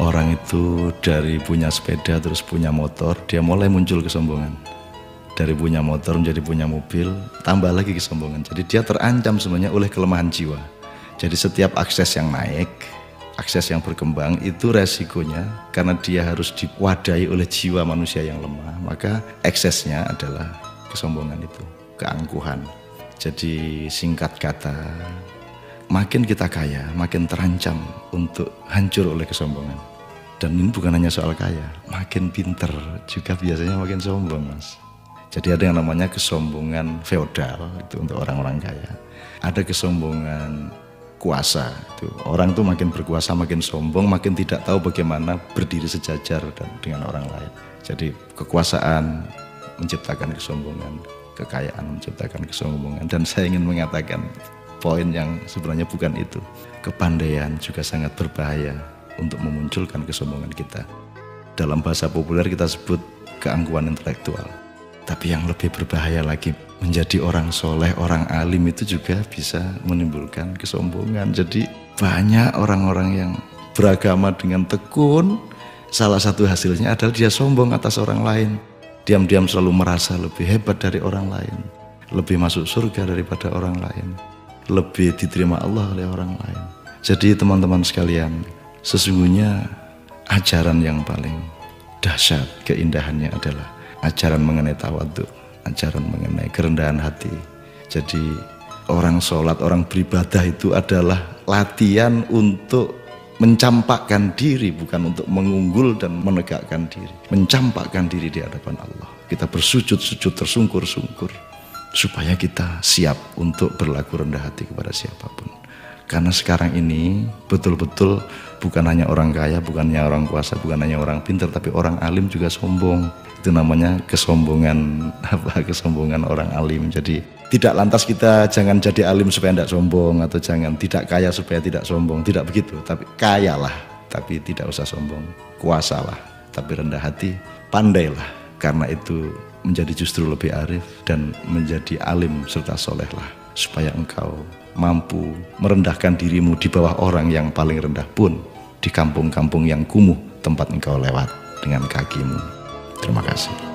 Orang itu dari punya sepeda terus punya motor, dia mulai muncul kesombongan. Dari punya motor menjadi punya mobil, tambah lagi kesombongan. Jadi dia terancam sebenarnya oleh kelemahan jiwa. Jadi setiap akses yang naik, akses yang berkembang itu resikonya karena dia harus diwadahi oleh jiwa manusia yang lemah, maka eksesnya adalah kesombongan itu, keangkuhan. Jadi singkat kata, makin kita kaya, makin terancam untuk hancur oleh kesombongan. Dan ini bukan hanya soal kaya, makin pinter juga biasanya makin sombong, Mas. Jadi ada yang namanya kesombongan feodal, itu untuk orang-orang kaya. Ada kesombongan kuasa, itu orang tuh makin berkuasa, makin sombong, makin tidak tahu bagaimana berdiri sejajar dan dengan orang lain. Jadi kekuasaan menciptakan kesombongan, kekayaan menciptakan kesombongan. Dan saya ingin mengatakan poin yang sebenarnya bukan itu. Kepandaian juga sangat berbahaya untuk memunculkan kesombongan kita. Dalam bahasa populer kita sebut keangkuhan intelektual. Tapi yang lebih berbahaya lagi, menjadi orang soleh, orang alim itu juga bisa menimbulkan kesombongan. Jadi banyak orang-orang yang beragama dengan tekun, salah satu hasilnya adalah dia sombong atas orang lain. Diam-diam selalu merasa lebih hebat dari orang lain, lebih masuk surga daripada orang lain, lebih diterima Allah oleh orang lain. Jadi teman-teman sekalian, sesungguhnya ajaran yang paling dahsyat keindahannya adalah ajaran mengenai tawadhu, ajaran mengenai kerendahan hati. Jadi orang sholat, orang beribadah itu adalah latihan untuk mencampakkan diri, bukan untuk mengunggul dan menegakkan diri. Mencampakkan diri di hadapan Allah. Kita bersujud-sujud tersungkur-sungkur supaya kita siap untuk berlaku rendah hati kepada siapapun. Karena sekarang ini betul-betul bukan hanya orang kaya, bukan hanya orang kuasa, bukan hanya orang pintar, tapi orang alim juga sombong. Itu namanya kesombongan kesombongan orang alim. Jadi tidak lantas kita jangan jadi alim supaya tidak sombong, atau jangan tidak kaya supaya tidak sombong, tidak begitu. Tapi kayalah tapi tidak usah sombong, kuasalah tapi rendah hati, pandailah, karena itu menjadi justru lebih arif dan menjadi alim serta solehlah, supaya engkau mampu merendahkan dirimu di bawah orang yang paling rendah pun di kampung-kampung yang kumuh tempat engkau lewat dengan kakimu. Terima kasih.